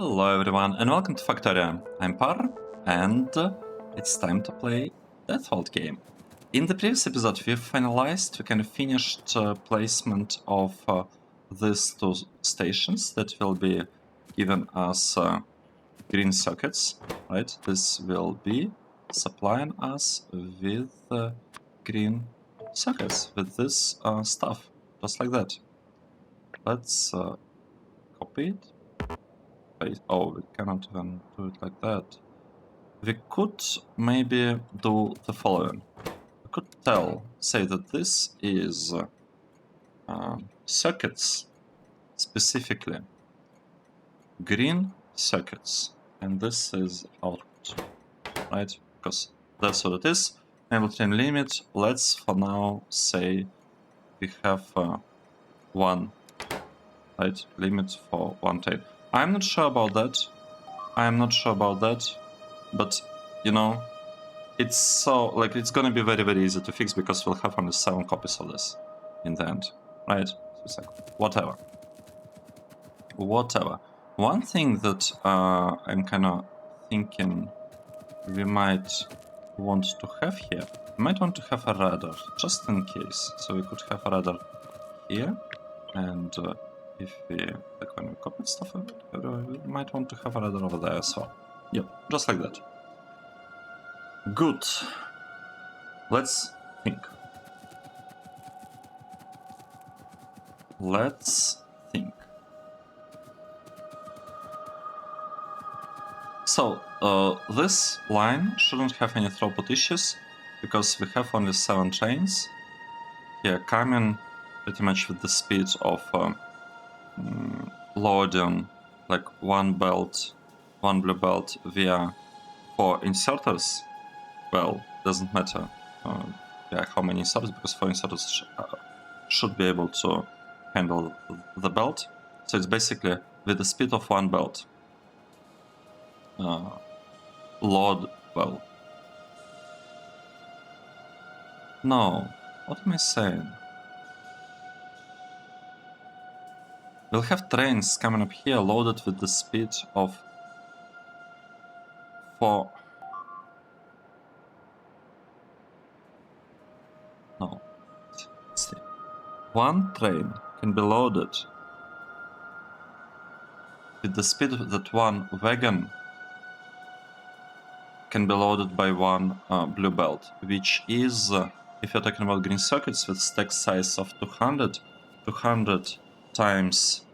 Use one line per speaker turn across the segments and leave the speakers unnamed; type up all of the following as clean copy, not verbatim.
Hello everyone and welcome to Factorio. I'm Par and it's time to play DeathWorld game. In the previous episode we finished placement of these two stations that will be given us green circuits, right? This will be supplying us with green circuits, with this stuff, just like that. Let's copy it. Oh, we cannot even do it like that. We could maybe do the following. We could say that this is circuits, specifically green circuits, and this is output, right? Because that's what it is. Enable train limit. Let's for now say we have one, right? Limit for one train. I'm not sure about that. But you know, it's so like it's gonna be very easy to fix because we'll have only 7 copies of this in the end, right? So it's like whatever. One thing that I'm kind of thinking we might want to have here, we might want to have a radar just in case. So we could have a radar here, and if we like when we copy stuff, we might want to have a radar over there as well. Yep, just like that. Good. Let's think. So, this line shouldn't have any throughput issues because we have only 7 trains here coming pretty much with the speed of loading like one blue belt via 4 inserters. Well, doesn't matter how many inserters, because 4 inserters should be able to handle the belt. So it's basically with the speed of 1 belt. Load well. No, what am I saying? We'll have trains coming up here loaded with the speed of 4. No. Let's see. 1 train can be loaded with the speed that 1 wagon can be loaded by 1 blue belt, which is, if you're talking about green circuits with stack size of 200 times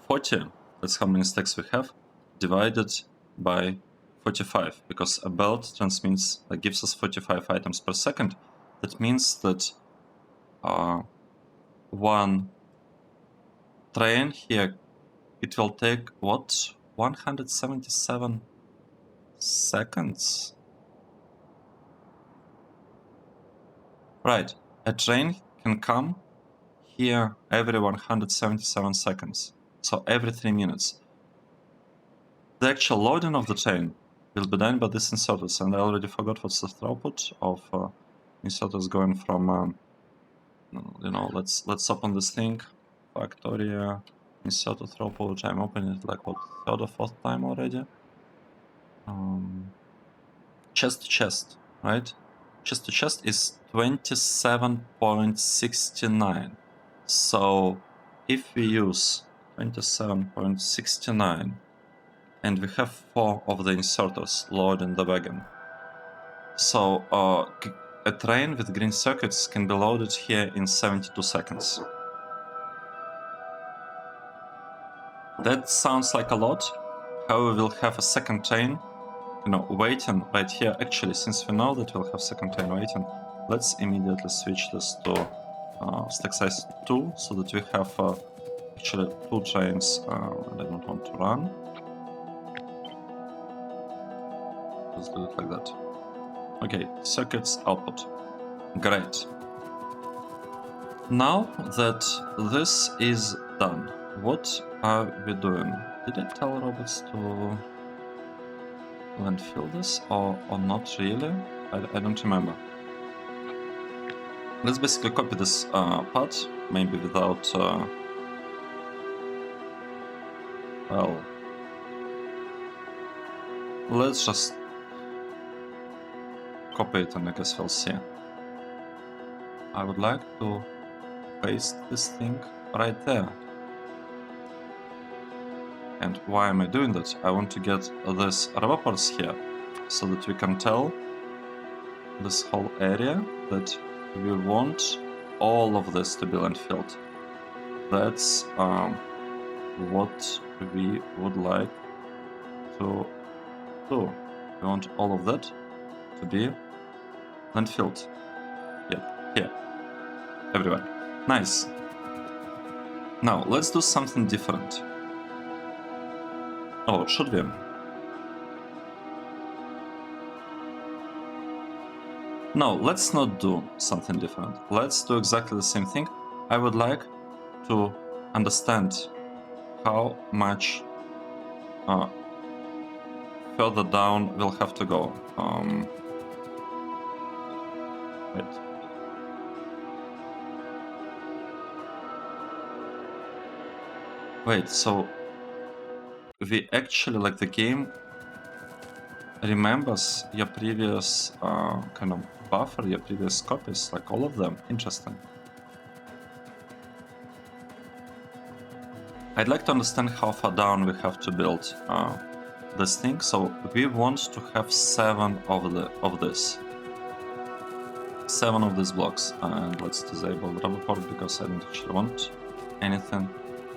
40, that's how many stacks we have, divided by 45, because a belt transmits, gives us 45 items per second. That means that 1 train here, it will take, what, 177 seconds? Right, a train can come here every 177 seconds, so every 3 minutes. The actual loading of the train will be done by these inserters, and I already forgot what's the throughput of inserters going from, let's open this thing, Factorio, inserter throughput. I'm opening it like what, 3rd or 4th time already. Chest to chest, right? Chest to chest is 27.69. So if we use 27.69 and we have 4 of the inserters loading the wagon, so a train with green circuits can be loaded here in 72 seconds. That sounds like a lot. However, we'll have a second train waiting right here. Actually, since we know that we'll have second train waiting, let's immediately switch this to stack size 2, so that we have actually 2 trains and I don't want to run. Let's do it like that. Okay, circuits output. Great. Now that this is done, what are we doing? Did I tell robots to landfill this or not really? I don't remember. Let's basically copy this part, maybe without Well, let's just copy it and I guess we'll see. I would like to paste this thing right there. And why am I doing that? I want to get these roboports here so that we can tell this whole area that we want all of this to be landfilled. That's what we would like to do. We want all of that to be landfilled. Yep, here. Everywhere. Nice. Now, let's do something different. Oh, should we? No, let's not do something different. Let's do exactly the same thing. I would like to understand how much further down we'll have to go. Wait. Wait, so we actually, like, the game remembers your previous kind of buffer, your previous copies, like all of them. Interesting. I'd like to understand how far down we have to build this thing. So we want to have 7 of this. 7 of these blocks. And let's disable the rubber port because I don't actually want anything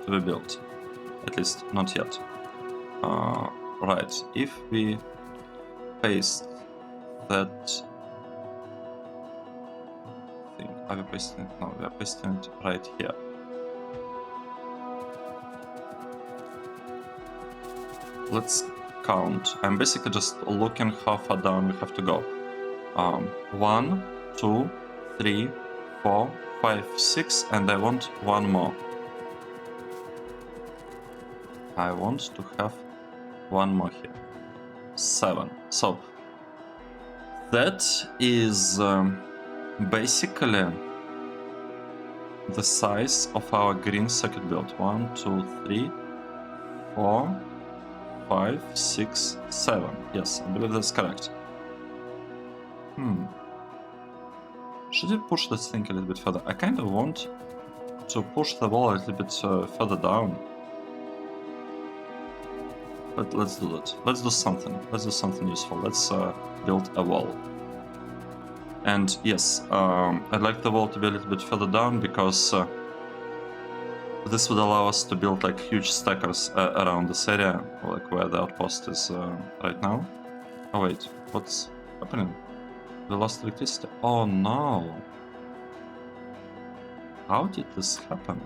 to be built. At least not yet. Right, if we paste that thing, are we pasting it? No, we are pasting it right here. Let's count. I'm basically just looking how far down we have to go. 1, 2, 3, 4, 5, 6, and I want 1 more. I want to have 1 more here. 7. So that is basically the size of our green circuit build. 1, 2, 3, 4, 5, 6, 7. Yes, I believe that's correct. Should we push this thing a little bit further? I kind of want to push the wall a little bit further down. But let's do that. Let's do something. Let's do something useful. Let's build a wall. And yes, I'd like the wall to be a little bit further down because this would allow us to build like huge stackers around this area, like where the outpost is right now. Oh wait, what's happening? We lost electricity. Oh no! How did this happen?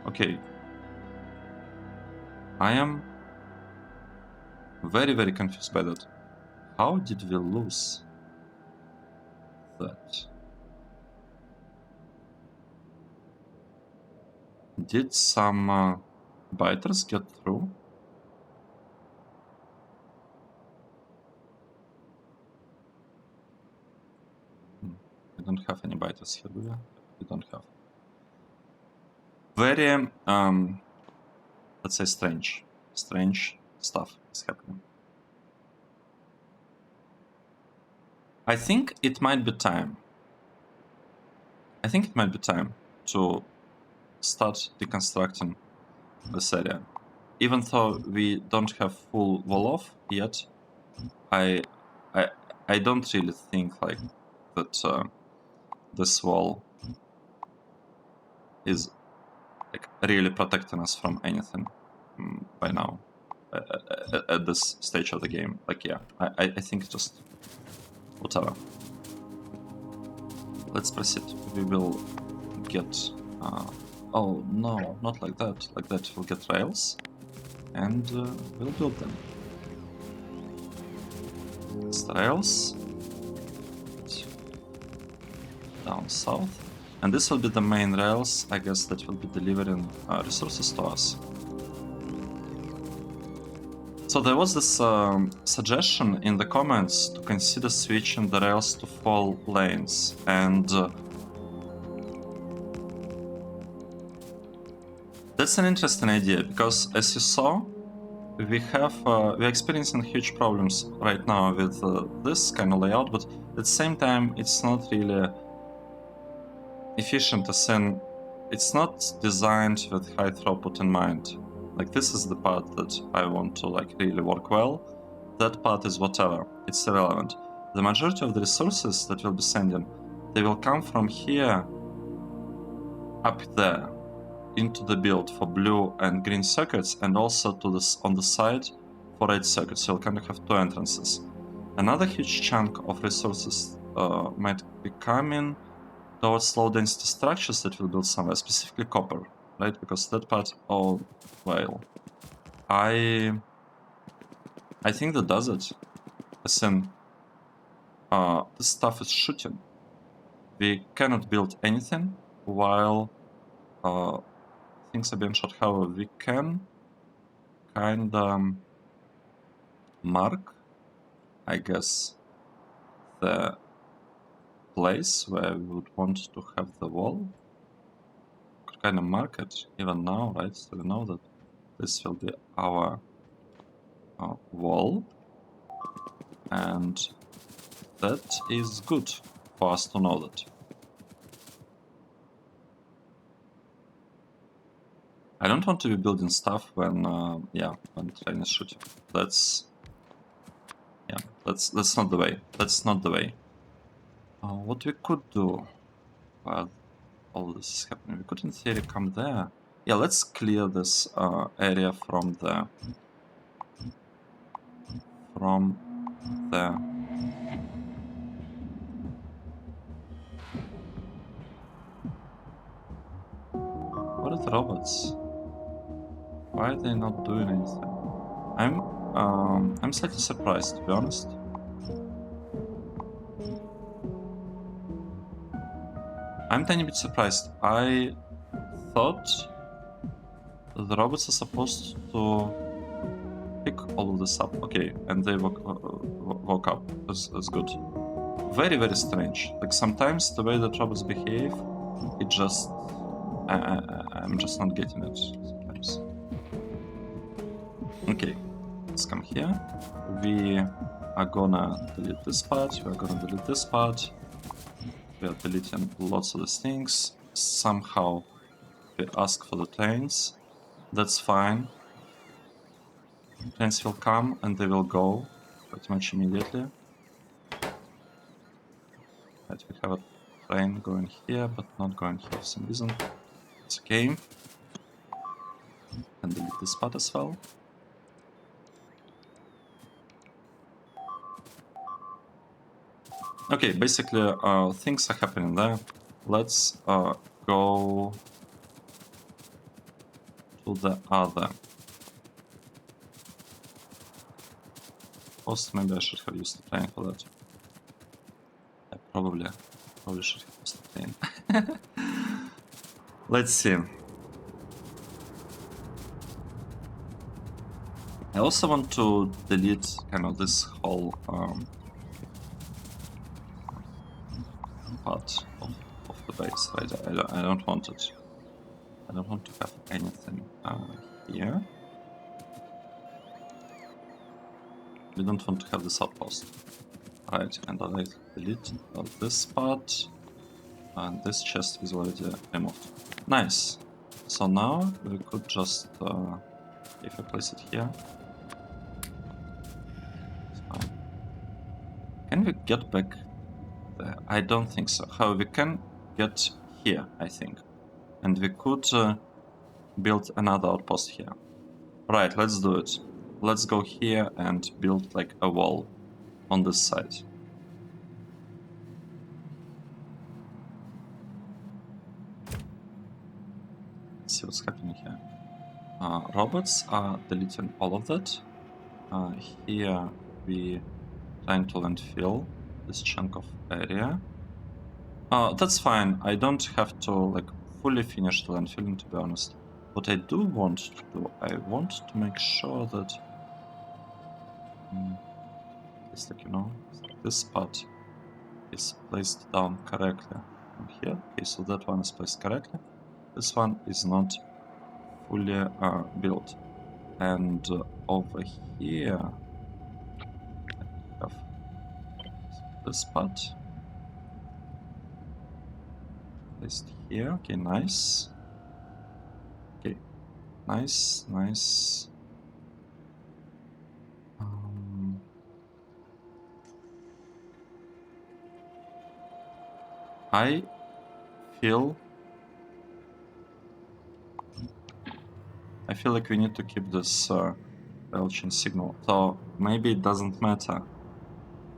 Okay. I am very, very confused by that. How did we lose that? Did some biters get through? We don't have any biters here, do we? We don't have. Very, let's say strange stuff is happening. I think it might be time. To start deconstructing this area. Even though we don't have full wall off yet, I don't really think like that this wall is like really protecting us from anything by now at this stage of the game. Like, yeah, I think just whatever. Let's proceed. We will get oh no, not like that. Like that we'll get rails and we'll build them. It's the rails down south. And this will be the main rails, I guess, that will be delivering resources to us. So there was this suggestion in the comments to consider switching the rails to 4 lanes, and That's an interesting idea, because as you saw, we're experiencing huge problems right now with this kind of layout, but at the same time, it's not really efficient, as in it's not designed with high throughput in mind. Like, this is the part that I want to like really work well. That part is whatever, it's irrelevant. The majority of the resources that we'll be sending, they will come from here up there into the build for blue and green circuits, and also to this on the side for red circuits. So you'll kind of have two entrances. Another huge chunk of resources might be coming towards low density structures that will build somewhere, specifically copper, right? Because that part, oh well, I think that does it. As in, this stuff is shooting. We cannot build anything while things are being shot. However, we can kind of mark, I guess, the place where we would want to have the wall. Could kind of mark it even now, right? So we know that this will be our wall, and that is good for us to know that. I don't want to be building stuff when when train is shooting. That's not the way. That's not the way. What we could do while all this is happening, we could in theory come there. Yeah, let's clear this area from there. What are the robots? Why are they not doing anything? I'm slightly surprised, to be honest. I'm a tiny bit surprised. I thought the robots are supposed to pick all of this up. Okay, and they woke up. That's good. Very, very strange. Like, sometimes the way that robots behave, it just... I'm just not getting it sometimes. Okay, let's come here. We are gonna delete this part. We are gonna delete this part. We are deleting lots of these things. Somehow we ask for the trains. That's fine. Trains will come and they will go pretty much immediately. Right, we have a train going here, but not going here for some reason. It's okay. And delete this part as well. Okay, basically things are happening there. Let's go to the other post. Maybe I should have used the train for that. I probably should have used the train. Let's see. I also want to delete kind of this whole part of the base, right? I don't want it. I don't want to have anything here. We don't want to have this outpost. Right, and I delete this part, and this chest is already removed. Nice. So now we could just, if I place it here, it's fine. Can we get back there? I don't think so. However, we can get here, I think. And we could build another outpost here. Right, let's do it. Let's go here and build like a wall on this side. Let's see what's happening here. Robots are deleting all of that. Here we trying to landfill this chunk of area. That's fine. I don't have to like fully finish the landfilling, to be honest. What I do want to do, I want to make sure that it's like, you know, this part is placed down correctly from here. Okay, so that one is placed correctly. This one is not fully built. And over here, I have this part. Placed here. Okay, nice. Okay, nice, nice. I feel like we need to keep this rail chain signal. So maybe it doesn't matter.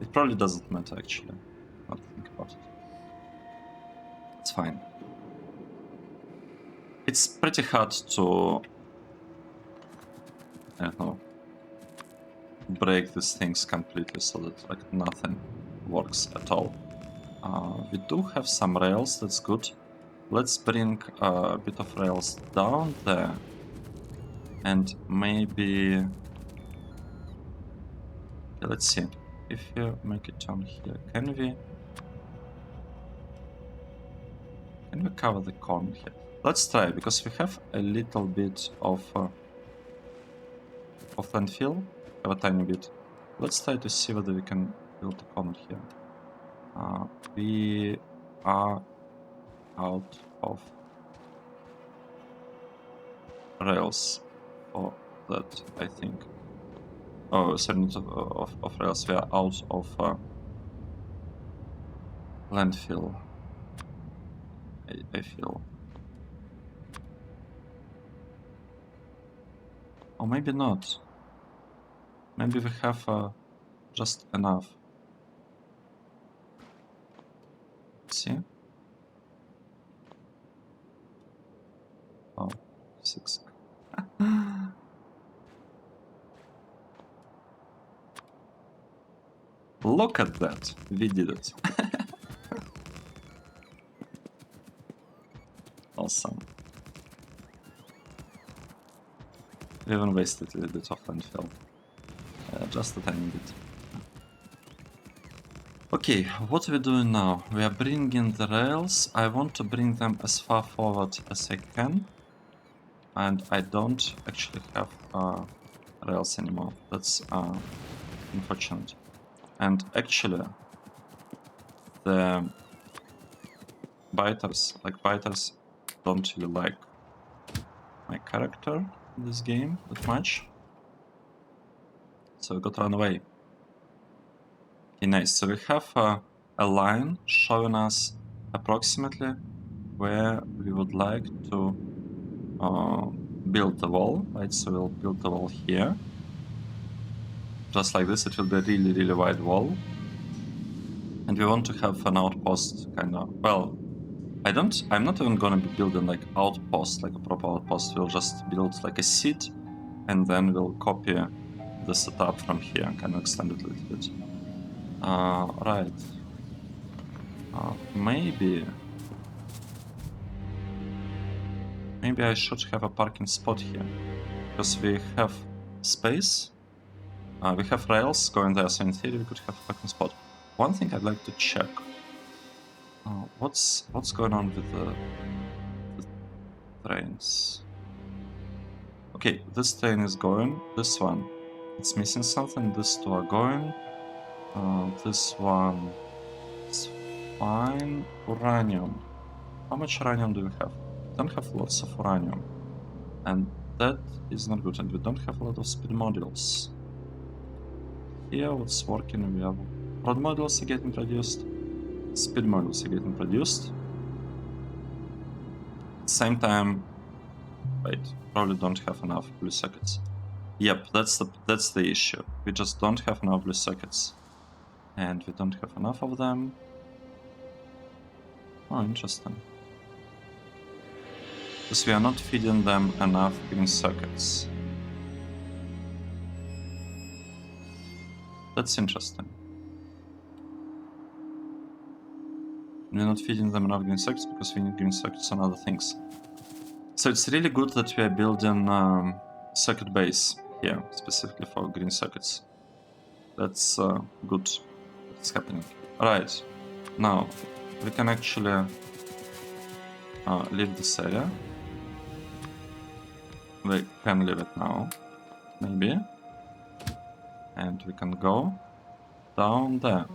It probably doesn't matter actually. Not think about it. It's fine. It's pretty hard to, I don't know, break these things completely so that like nothing works at all. We do have some rails, that's good. Let's bring a bit of rails down there. And maybe... Okay, let's see. If you make it down here, can we cover the corner here? Let's try, because we have a little bit of landfill, have a tiny bit. Let's try to see whether we can build a corner here. We are out of rails for that, I think. Oh, sorry, not of rails. We are out of landfill. I feel. Or maybe not. Maybe we have just enough. See? Oh, 6. Look at that. We did it. Awesome. We even wasted a little bit of landfill. Just a tiny bit. Okay, what are we doing now? We are bringing the rails. I want to bring them as far forward as I can. And I don't actually have rails anymore. That's unfortunate. And actually, the biters don't really like my character in this game that much. So we got to run away. Okay, nice. So we have a line showing us approximately where we would like to build the wall, right? So we'll build the wall here. Just like this, it will be a really, really wide wall. And we want to have an outpost, kind of. Well, I'm not even gonna be building like outpost, like a proper outpost. We'll just build like a seat, and then we'll copy the setup from here and kind of extend it a little bit. Right. Maybe I should have a parking spot here, because we have space. We have rails going there, so in theory we could have a parking spot. One thing I'd like to check. What's going on with the trains? Okay, this train is going. This one, it's missing something. These two are going. This one is fine. Uranium. How much uranium do we have? We don't have lots of uranium. And that is not good. And we don't have a lot of speed modules. Here, what's working? We have prod modules are getting produced. Speed modules are getting produced. At the same time, wait, probably don't have enough blue sockets. Yep, that's the issue. We just don't have enough blue sockets. And we don't have enough of them. Oh, interesting. Because we are not feeding them enough green sockets. That's interesting. We're not feeding them enough green sockets because we need green sockets on other things. So it's really good that we are building socket base here, specifically for green sockets. That's good that it's happening. Alright, now we can actually leave this area. We can leave it now, maybe. And we can go down there.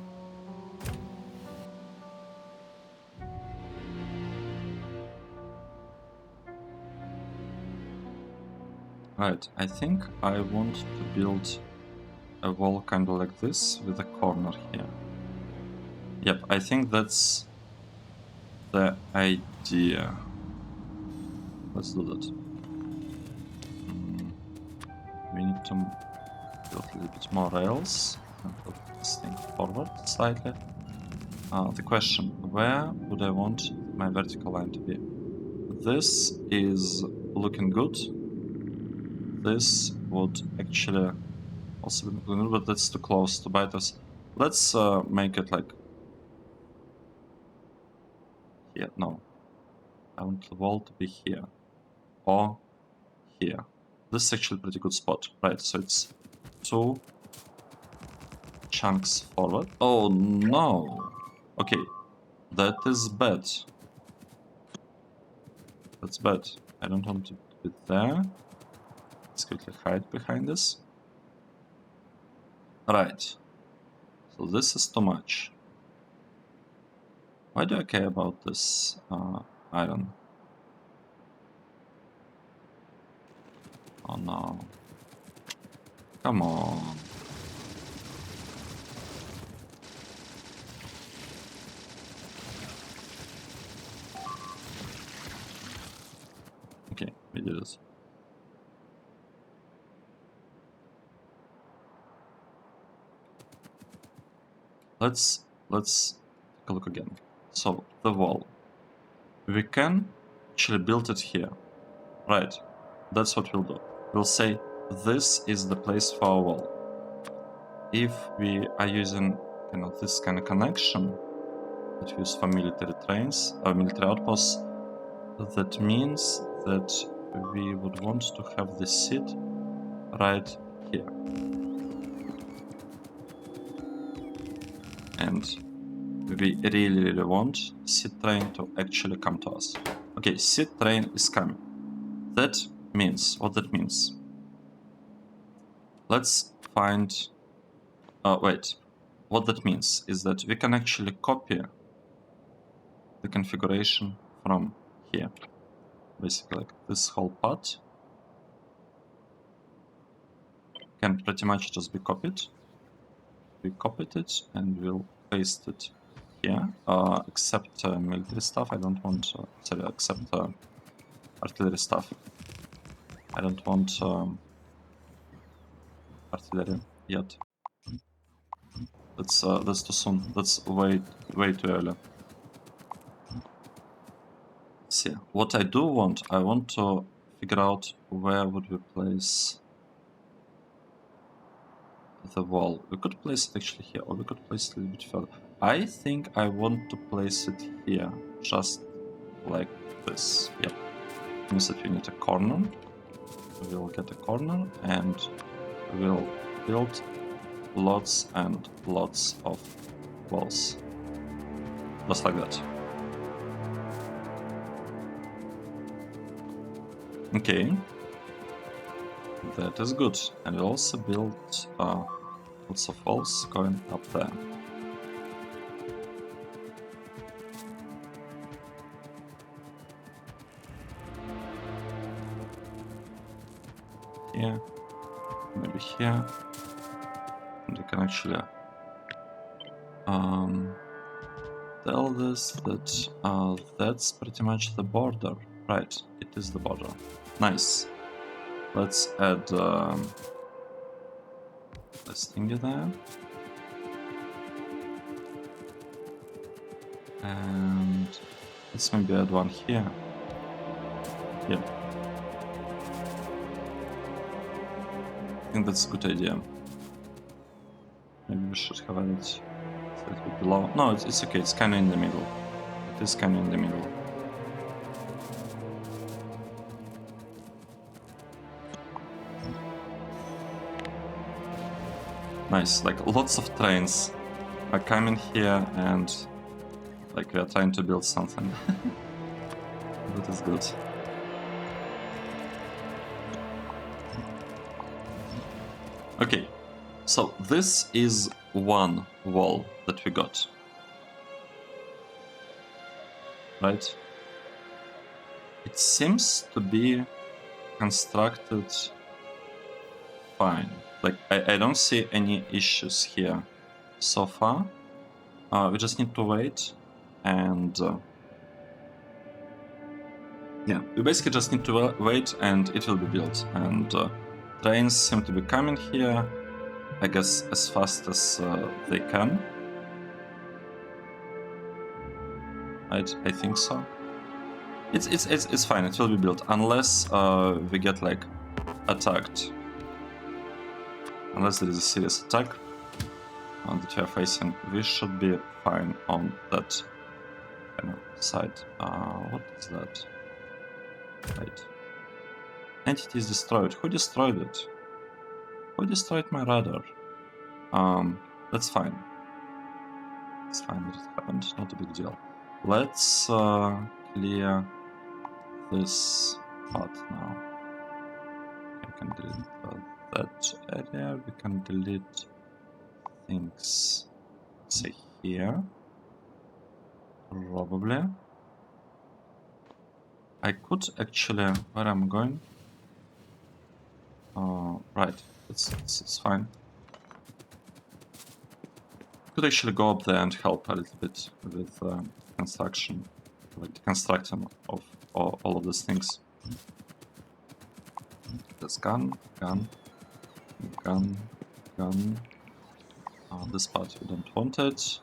Right, I think I want to build a wall kind of like this with a corner here. Yep, I think that's the idea. Let's do that. We need to build a little bit more rails and put this thing forward slightly. The question, where would I want my vertical line to be? This is looking good. This would actually also be looking good, but that's too close to bite us. Let's make it like here. No, I want the wall to be here or here. This is actually a pretty good spot, right? So it's 2 chunks forward. Oh no! Okay, that is bad. That's bad. I don't want to be there. Let's quickly hide behind this. Right. So this is too much. Why do I care about this iron? Oh no. Come on. Okay, we did it. Let's take a look again. So the wall. We can actually build it here. Right. That's what we'll do. We'll say this is the place for our wall. If we are using this kind of connection that we use for military trains or military outposts, that means that we would want to have the seat right here. And we really want seat train to actually come to us. Okay, seat train is coming. That means, what that means? Let's find, wait, what that means is that we can actually copy the configuration from here. Basically, like this whole part can pretty much just be copied. We copied it and we'll paste it here, except military stuff. I don't want, sorry, except artillery stuff. I don't want artillery yet. That's too soon. That's way too early. See, what I do want, I want to figure out where would we place the wall. We could place it actually here, or we could place it a little bit further. I think I want to place it here, just like this. Yep. Means that we need a corner. We'll get a corner, and we'll build lots and lots of walls. Just like that. Okay. That is good. And we also built lots of walls going up there. Here, maybe here. And you can actually tell this that that's pretty much the border. Right, it is the border. Nice. Let's add this thingy there. And let's maybe add one here. Yeah. I think that's a good idea. Maybe we should have added slightly below. No, it's okay, it's kind of in the middle. It is kind of in the middle. Nice, like lots of trains are coming here and like we are trying to build something. That is good. Okay, so this is one wall that we got. Right? It seems to be constructed fine. Like, I don't see any issues here so far. We just need to wait and yeah, we basically just need to wait and it will be built. And trains seem to be coming here, I guess, as fast as they can. I think so. It's fine. It will be built unless we get like attacked. Unless there is a serious attack that we are facing, we should be fine on that kind of side. What is that? Right. Entity is destroyed. Who destroyed it? Who destroyed my radar? That's fine. It's fine that it happened. Not a big deal. Let's clear this part now. We can delete that area. We can delete things, say, here. Probably. I could actually... Where I'm going? Right. It's fine. Could actually go up there and help a little bit with construction, like the construction of all of these things. This gun. This part we don't want it.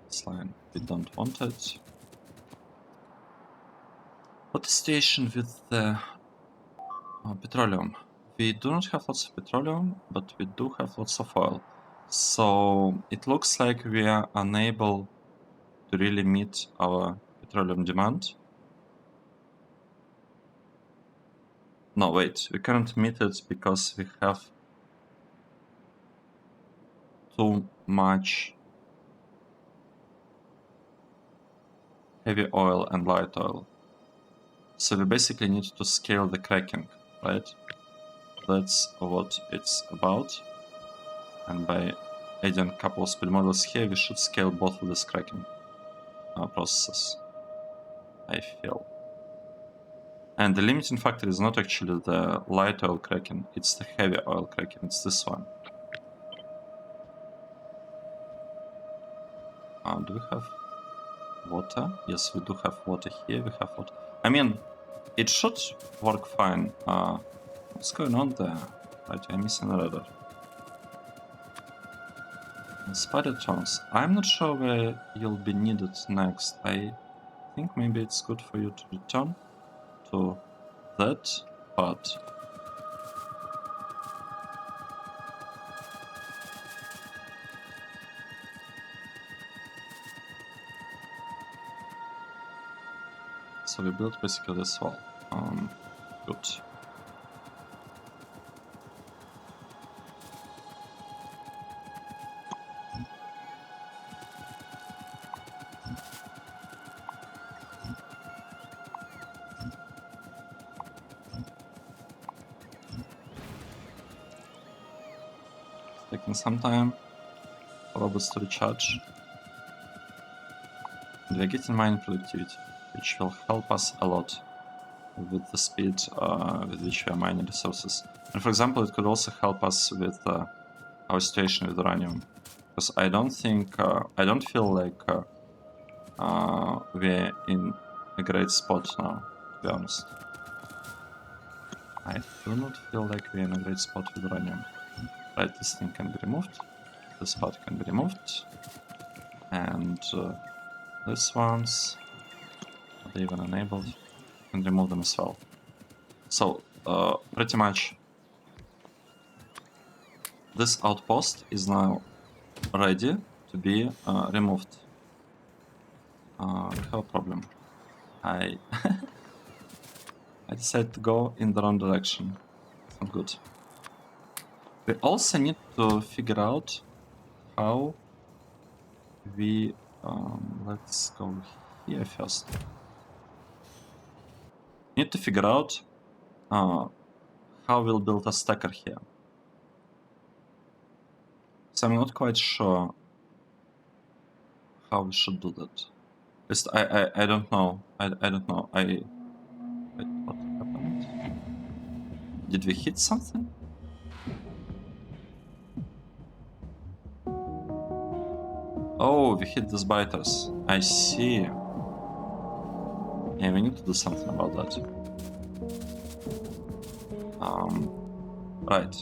This line we don't want it. What's the situation with the petroleum? We do not have lots of petroleum, but we do have lots of oil. So it looks like we are unable to really meet our petroleum demand. No, wait, we can't meet it because we have too much heavy oil and light oil. So we basically need to scale the cracking, right? That's what it's about. And by adding a couple of speed models here, we should scale both of these cracking processes, I feel. And the limiting factor is not actually the light oil cracking, it's the heavy oil cracking, it's this one. Do we have water? Yes, we do have water here, we have water. I mean, it should work fine. What's going on there? Right, I'm missing a radar. Spider tones. I'm not sure where you'll be needed next. I think maybe it's good for you to return to that part. So we built basically this wall. Good. Taking some time for robots to recharge. And we're getting mining productivity, which will help us a lot with the speed with which we are mining resources. And for example, it could also help us with our situation with uranium. Because I don't think, I don't feel like we're in a great spot now, to be honest. I do not feel like we're in a great spot with uranium. Right, this thing can be removed, this part can be removed, and these ones, are they even enabled? Can remove them as well. So, pretty much, this outpost is now ready to be removed. We have a problem. I decided to go in the wrong direction. It's not good. We also need to figure out how we... let's go here first. Need to figure out how we'll build a stacker here. So I'm not quite sure how we should do that. Just I don't know. I don't know. Wait, what happened? Did we hit something? Oh, we hit these biters. I see. Yeah, we need to do something about that. Right.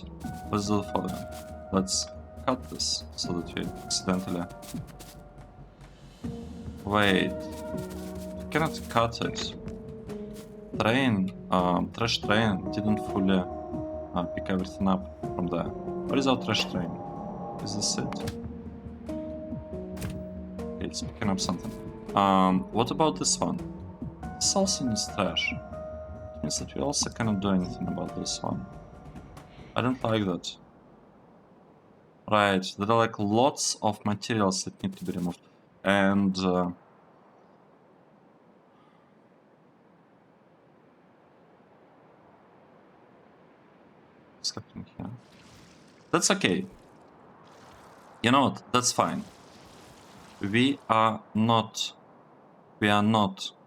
Let's do the following. Let's cut this so that we accidentally... Wait. We cannot cut it. Trash train didn't fully pick everything up from there. What is our trash train? Is this it? Okay, it's picking up something. What about this one? This also needs trash. It means that we also cannot do anything about this one. I don't like that. Right, there are like lots of materials that need to be removed. And what's happening here? That's okay. You know what? That's fine. We are not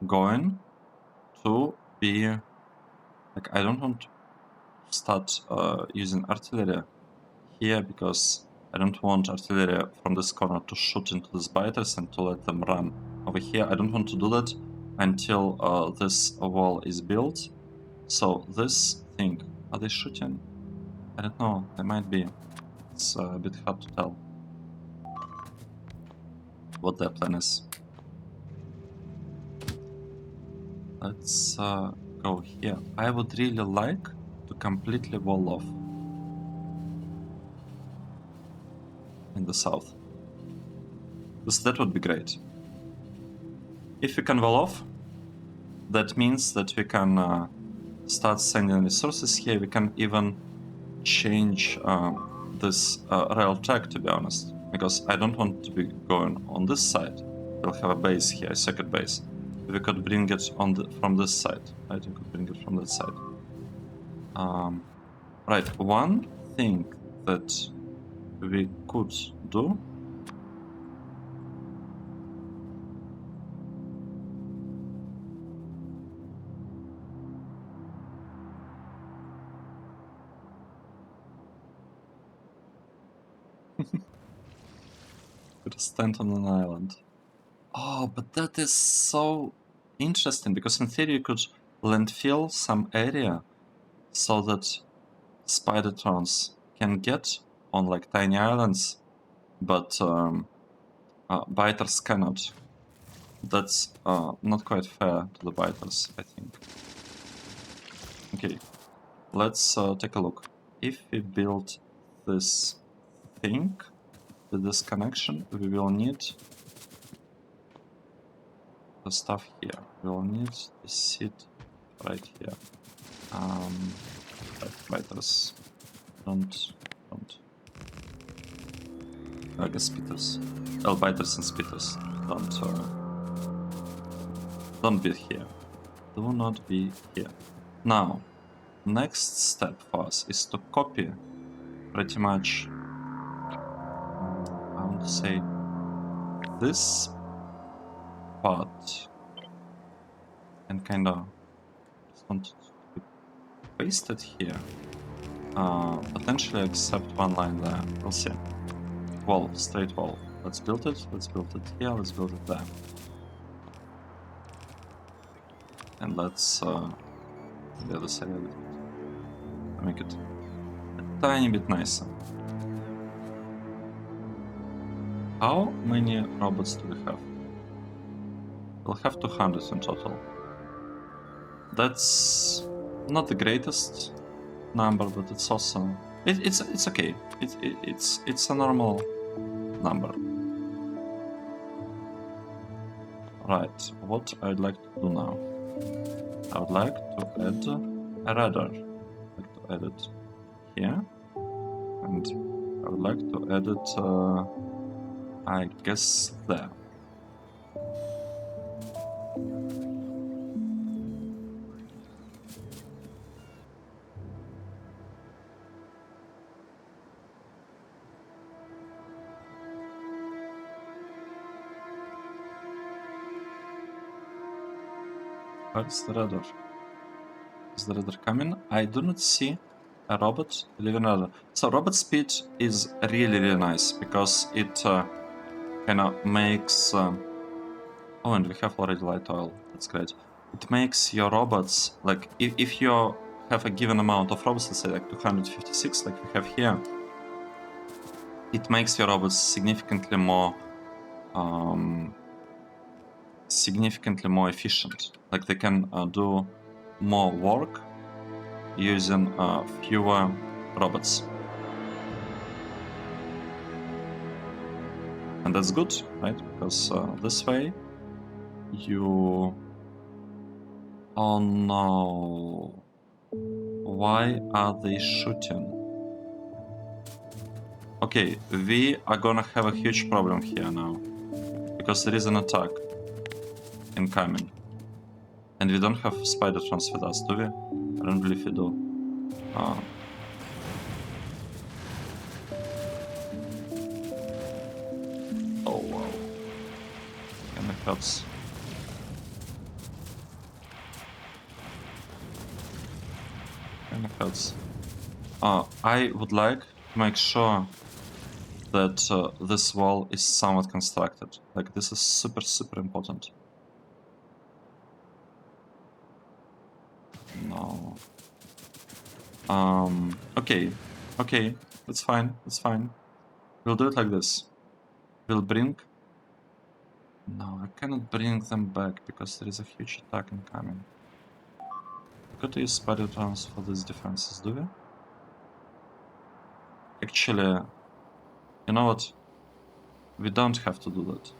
going to be like, I don't want to start using artillery here because I don't want artillery from this corner to shoot into these biters and to let them run over here. I don't want to do that until this wall is built. So this thing, are they shooting? I don't know, they might be. It's a bit hard to tell what their plan is. Let's go here. I would really like to completely wall off in the south. That would be great. If we can wall off, that means that we can start sending resources here. We can even change this rail track, to be honest, because I don't want to be going on this side. We'll have a base here, a circuit base. We could bring it on from this side, right? We could bring it from that side. Right, one thing that we could do could stand on an island. Oh, but that is so interesting, because in theory you could landfill some area so that spidertrons can get on like tiny islands, but biters cannot. That's not quite fair to the biters, I think. Okay, let's take a look. If we build this thing with this connection, we will need the stuff here. We will need the seed right here. Biters, don't. I guess spitters. Well, biters and spitters. Don't be here. Do not be here. Now, next step for us is to copy pretty much, I want to say, this part, and kind of just want to paste it here. Potentially except one line there. We'll see. Wall, straight wall. Let's build it here, let's build it there. And let's the other side of it. Make it a tiny bit nicer. How many robots do we have? We'll have 200 in total. That's not the greatest number, but it's also it's okay. It's a normal number. Right. What I'd like to do now? I would like to add a radar. I'd like to add it here, and I would like to add it. I guess there. Where's the radar? Is the radar coming? I do not see a robot leaving radar. So robot speed is really, really nice because it kind of makes... oh, and we have already light oil. That's great. It makes your robots, like, if you have a given amount of robots, let's say like 256, like we have here, it makes your robots significantly more efficient. Like they can do more work using fewer robots. And that's good, right? Because this way you... oh no. Why are they shooting? Okay, we are gonna have a huge problem here now. Because there is an attack incoming. And we don't have Spidertrons with us, do we? I don't believe we do. Oh wow. Kinda hurts. Kinda hurts. I would like to make sure that this wall is somewhat constructed. Like this is super, super important. No. Okay. Okay. That's fine. That's fine. We'll do it like this. We'll bring... no, I cannot bring them back because there is a huge attack incoming. We could use Spidertrons for these defenses, do we? Actually, you know what? We don't have to do that.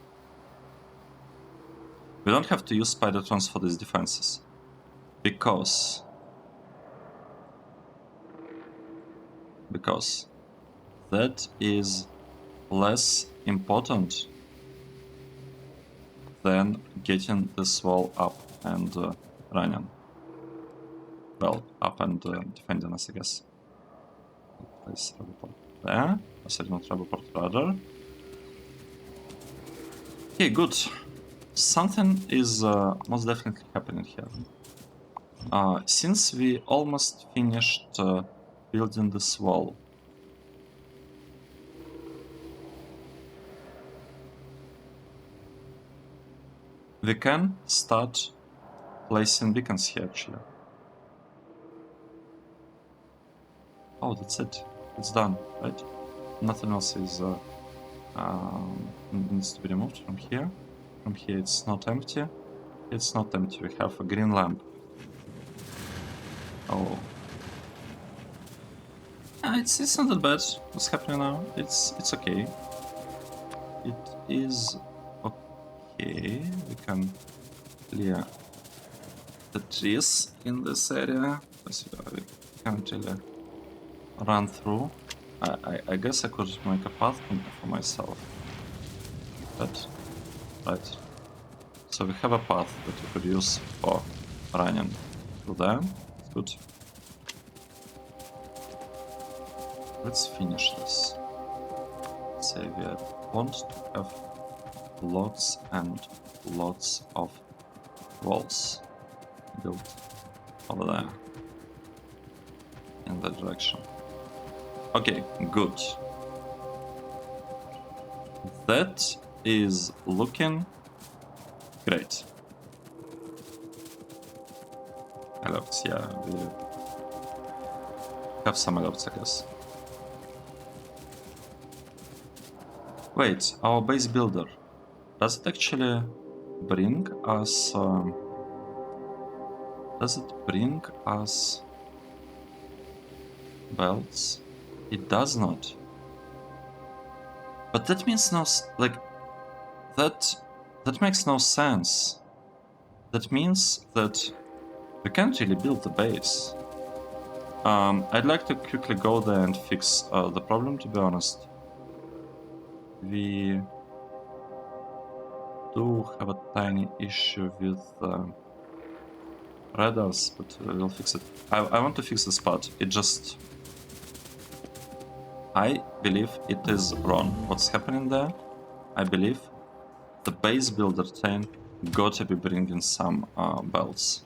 We don't have to use Spidertrons for these defenses. Because that is less important than getting this wall up and running. Well, up and defending us, I guess. Place Roboport there. I said not Roboport, rather. Okay, good. Something is most definitely happening here. Since we almost finished building this wall, we can start placing beacons here, actually. Oh, that's it. It's done, right? Nothing else is needs to be removed from here. From here, it's not empty. It's not empty. We have a green lamp. Oh, it's not that bad. What's happening now? It's okay. It is okay. We can clear the trees in this area. We can't really run through. I guess I could make a path for myself. But right. So we have a path that we could use for running through there. It's good. Let's finish this. Say we want to have lots and lots of walls built over there in that direction. Okay, good. That is looking great. Alerts, yeah, we have some alerts, I guess. Wait, our base builder, does it actually bring us... does it bring us belts? It does not. But that means no... like... That makes no sense. That means that we can't really build the base. I'd like to quickly go there and fix the problem, to be honest. We do have a tiny issue with radars, but we'll fix it. I want to fix this part. It just... I believe it is wrong. What's happening there? I believe the base builder chain got to be bringing some belts.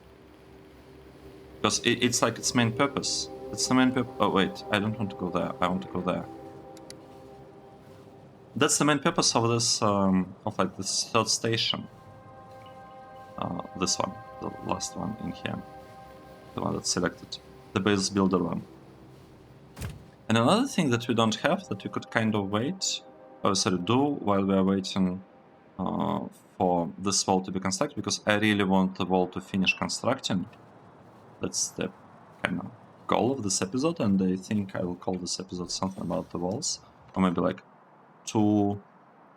Because it's like its main purpose. It's the main purpose. Oh wait, I don't want to go there. I want to go there. That's the main purpose of this, of like this third station. This one, the last one in here, the one that's selected, the base builder one. And another thing that we don't have that we could kind of wait, or sorry, do while we are waiting for this wall to be constructed, because I really want the wall to finish constructing. That's the kind of goal of this episode, and I think I will call this episode something about the walls, or maybe like 2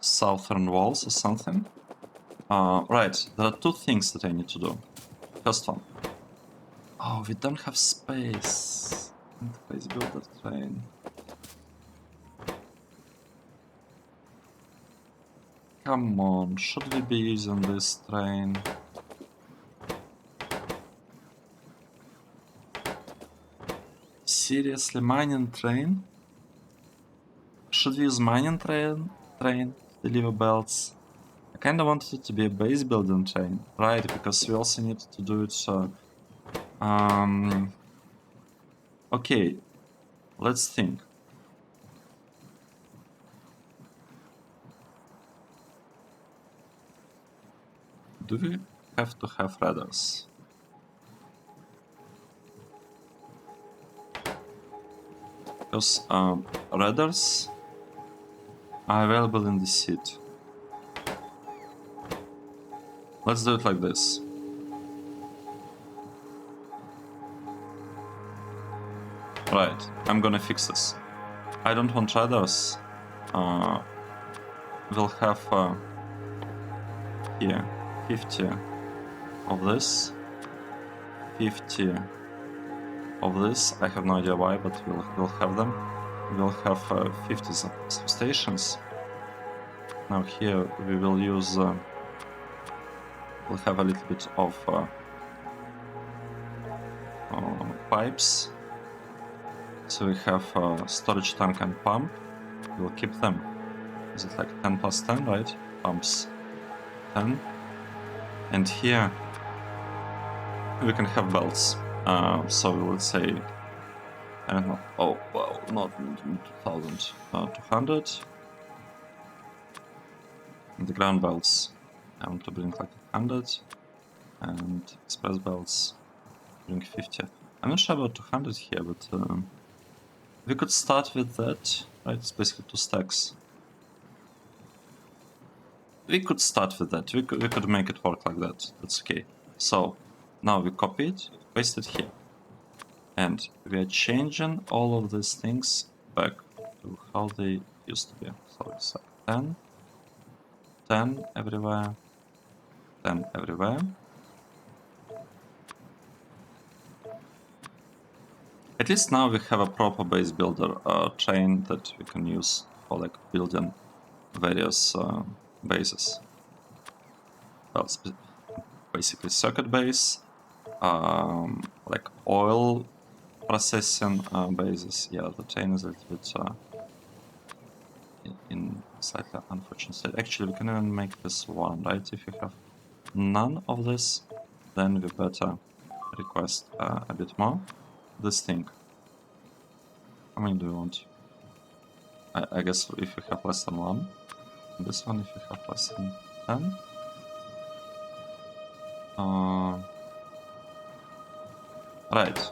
southern walls or something. Right, there are 2 things that I need to do. First one. Oh, we don't have space. Interface builder train. Come on, should we be using this train? Seriously, mining train? Should we use mining train to deliver belts? I kinda wanted it to be a base building train, right? Because we also need to do it. Okay, let's think. Do we have to have radars? Because radars are available in the seat. Let's do it like this. Right, I'm gonna fix this. I don't want radars. We'll have here 50 of this, 50 of this. I have no idea why, but we'll have them. We'll have 50 substations. Now here we will use. We'll have a little bit of pipes. So we have storage tank and pump. We'll keep them. Is it like 10 plus 10, right? Pumps 10. And here we can have belts. So let's say, I don't know, oh, well, not 2200. And the ground belts, I want to bring like 100. And express belts, bring 50. I'm not sure about 200 here, but we could start with that, right? It's basically 2 stacks. We could start with that. We could make it work like that. That's okay. So now we copy it, paste it here. And we are changing all of these things back to how they used to be. So it's like 10, 10 everywhere, 10 everywhere. At least now we have a proper base builder train that we can use for like building various bases. Well, basically circuit base, like oil processing bases. Yeah, the train is a little bit in slightly unfortunate state. Actually, we can even make this one, right? If you have none of this, then we better request a bit more. This thing. How many do you want? I guess if you have less than 1. This one if you have less than 10. Right.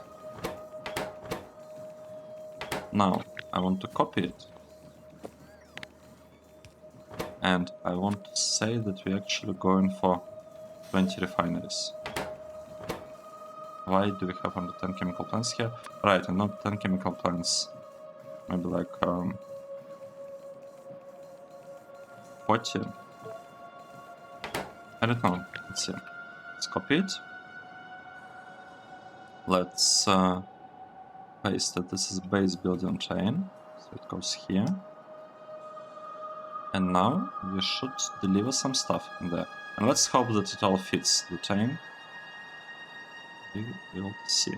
Now, I want to copy it. And I want to say that we're actually going for 20 refineries. Why do we have only 10 chemical plants here? Right, and not 10 chemical plants. Maybe like 40. I don't know. Let's see. Let's copy it. Let's paste that this is base building chain. So it goes here. And now we should deliver some stuff in there. And let's hope that it all fits the chain. We will see.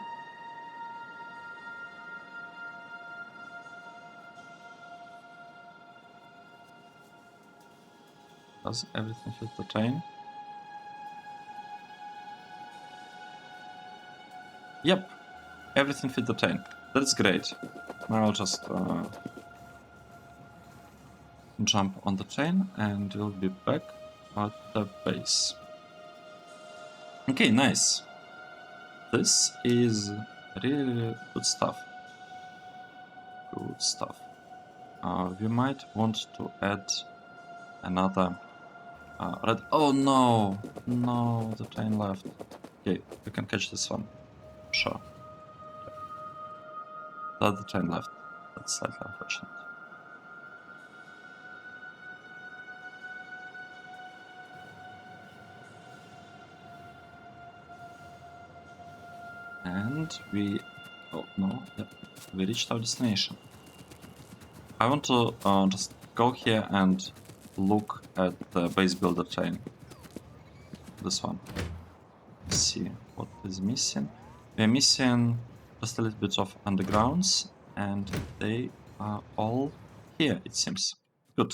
Does everything fit the chain? Yep, everything fit the train. That's great. Now I'll just jump on the train and we'll be back at the base. Okay, nice. This is really good stuff. Good stuff. We might want to add another red. Oh no! No, the train left. Okay, we can catch this one. Sure. The other train left. That's slightly unfortunate. And we... Oh, no. Yep. We reached our destination. I want to just go here and look at the base builder train. This one. Let's see what is missing. We're missing just a little bit of undergrounds, and they are all here, it seems. Good.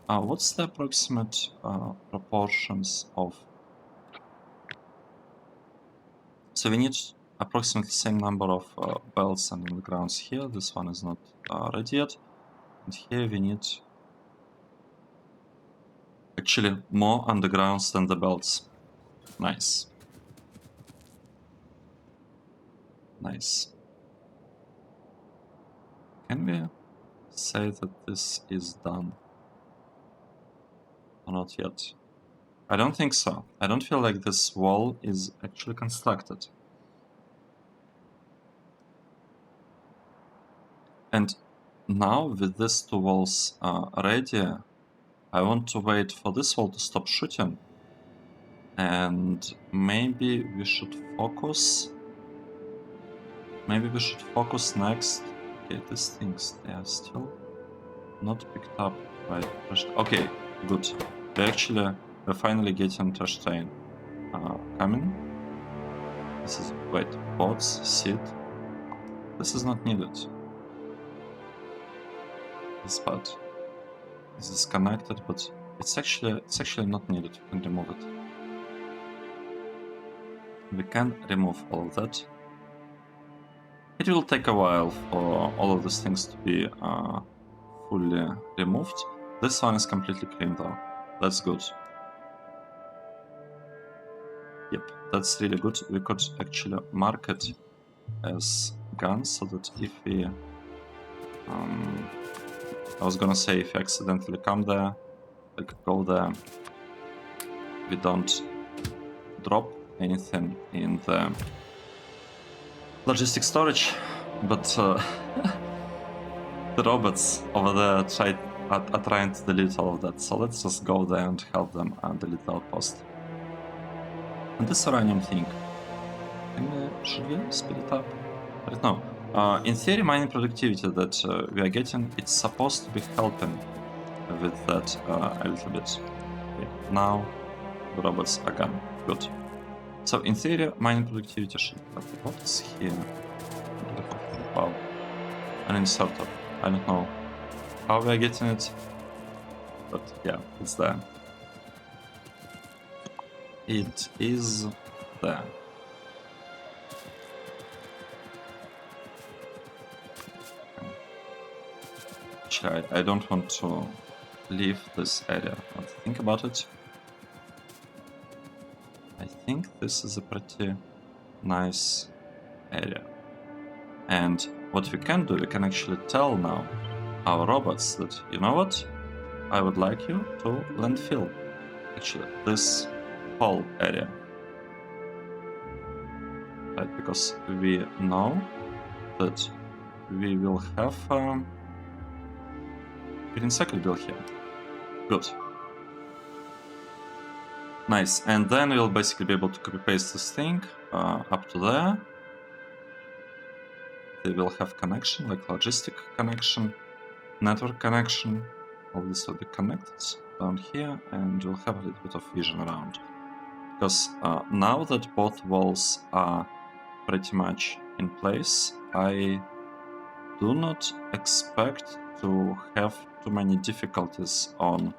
What's the approximate proportions of... So we need approximately the same number of belts and undergrounds here. This one is not ready yet. And here we need actually more undergrounds than the belts. Nice. Nice. Can we say that this is done? Or not yet? I don't think so. I don't feel like this wall is actually constructed. And now with these two walls ready, I want to wait for this wall to stop shooting. And maybe we should focus. Maybe we should focus next. Okay, these things, they are still not picked up by trash. Okay, good. We're finally getting trash train coming. This is, wait, bots, seed. This is not needed. This part is disconnected, but it's actually not needed. We can remove it. We can remove all of that. It will take a while for all of these things to be fully removed. This one is completely clean though. That's good. Yep, that's really good. We could actually mark it as guns so that if we... I was gonna say if you accidentally come there, like go there, we don't drop anything in the logistic storage, but the robots over there are trying to delete all of that, so let's just go there and help them delete the outpost. And this uranium thing, should we speed it up? I don't know. In theory, mining productivity that we are getting, it's supposed to be helping with that a little bit. Okay, now the robots are gone. Good. So in theory, mining productivity should be... What is here? Wow. An inserter. I don't know how we are getting it, but yeah, it's there. It is there. Actually, I don't want to leave this area. But think about it. I think this is a pretty nice area. And what we can do, we can actually tell now our robots that, you know what? I would like you to landfill. Actually, this whole area. Right, because we know that we will have green cycle bill here. Good. Nice. And then we'll basically be able to copy paste this thing up to there. They will have connection, like logistic connection, network connection. All this will be connected down here, and we'll have a little bit of vision around. Because now that both walls are pretty much in place, I do not expect to have too many difficulties on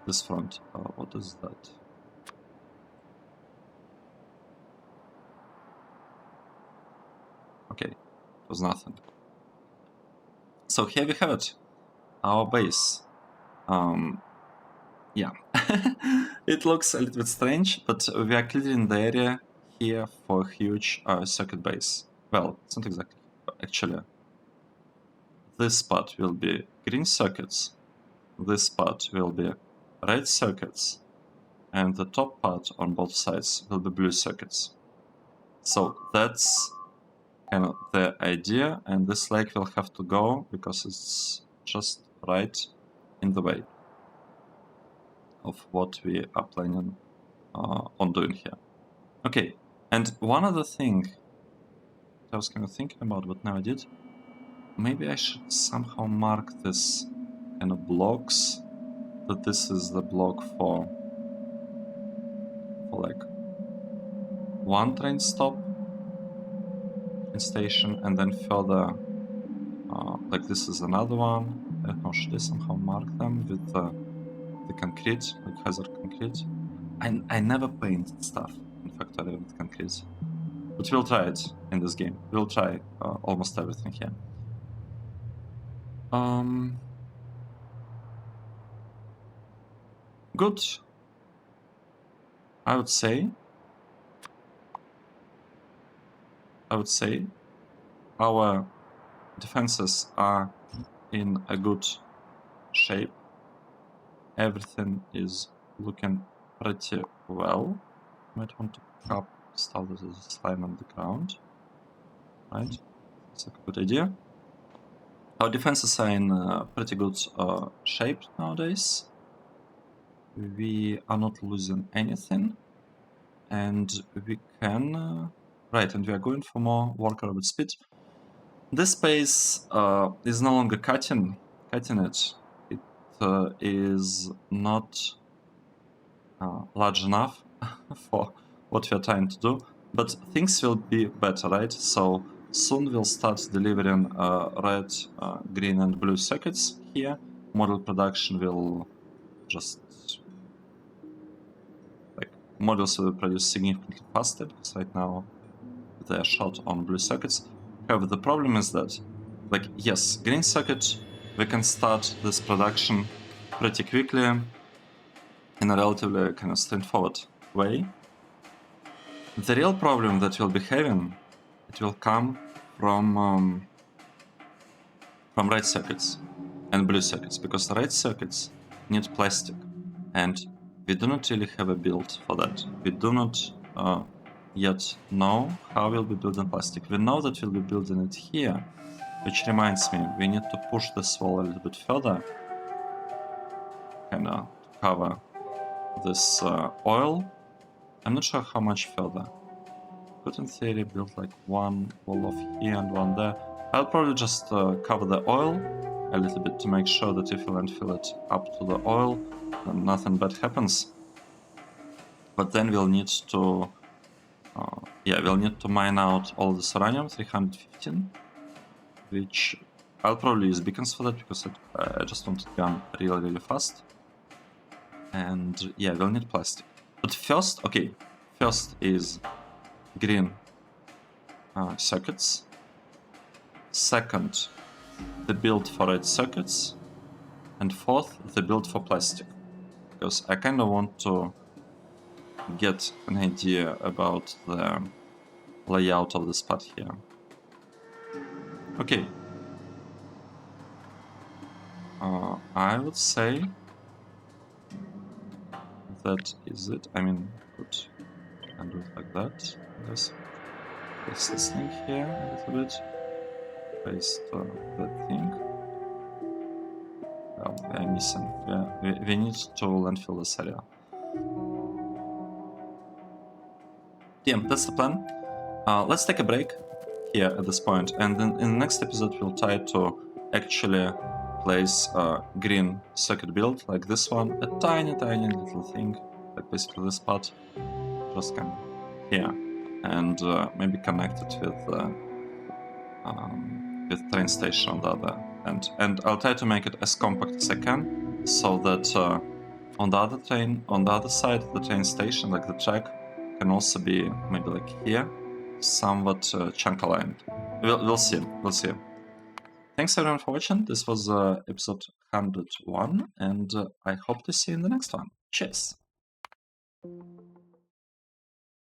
this front. What is that? okay, it was nothing. So here we have it, our base. Yeah, it looks a little bit strange, but we are clearing the area here for a huge circuit base. Well, it's not exactly, actually. This part will be green circuits, this part will be red circuits, and the top part on both sides will be blue circuits. So that's kind of the idea, and this lake will have to go because it's just right in the way of what we are planning on doing here. Okay, and one other thing I was kind of thinking about but never did, maybe I should somehow mark this kind of blocks, that this is the block for like one train stop in station, and then further like this is another one. I don't know, should I somehow mark them with the concrete, like hazard concrete? I never paint stuff in Factorio with concrete, but we'll try it in this game. We'll try almost everything here. Good. I would say our defenses are in a good shape. Everything is looking pretty well. Might want to pick up stuff that is slime on the ground. Right? That's a good idea. Our defenses are in pretty good shape nowadays. We are not losing anything. And we can... right, and we are going for more worker robot speed. This space is no longer cutting it. It is not large enough for what we are trying to do, but things will be better, right? So soon we'll start delivering red, green and blue circuits here. Model production will just... like, models will produce significantly faster, because right now they are shot on blue circuits. However, the problem is that, like, yes, green circuit, we can start this production pretty quickly in a relatively kind of straightforward way. The real problem that we'll be having, it will come from red circuits and blue circuits, because the red circuits need plastic, and we do not really have a build for that. We do not yet know how we'll be building plastic. We know that we'll be building it here, which reminds me, we need to push this wall a little bit further, kind of cover this oil. I'm not sure how much further. Could in theory build like one wall off here and one there. I'll probably just cover the oil a little bit to make sure that if you landfill it up to the oil, then nothing bad happens. But then we'll need to we'll need to mine out all this uranium 315, which I'll probably use beacons for that, because I just want it done really, really fast. And yeah, we'll need plastic. But first, okay, first is green circuits. Second, the build for red circuits. And fourth, the build for plastic. Because I kind of want to get an idea about the layout of this part here. Okay. I would say that is it. I mean, good. And do it like that. Let's place this thing here a little bit. Place that thing. Well, we are missing. We need to landfill this area. Yeah, that's the plan. Let's take a break here at this point, and then in the next episode we'll try to actually place a green circuit build like this one, a tiny little thing, like basically this part, just come here, and maybe connect it with train station on the other end. And I'll try to make it as compact as I can, so that on the other side of the train station, like the track, can also be maybe like here, somewhat chunk aligned. We'll see. We'll see. Thanks everyone for watching. This was episode 101, and I hope to see you in the next one. Cheers!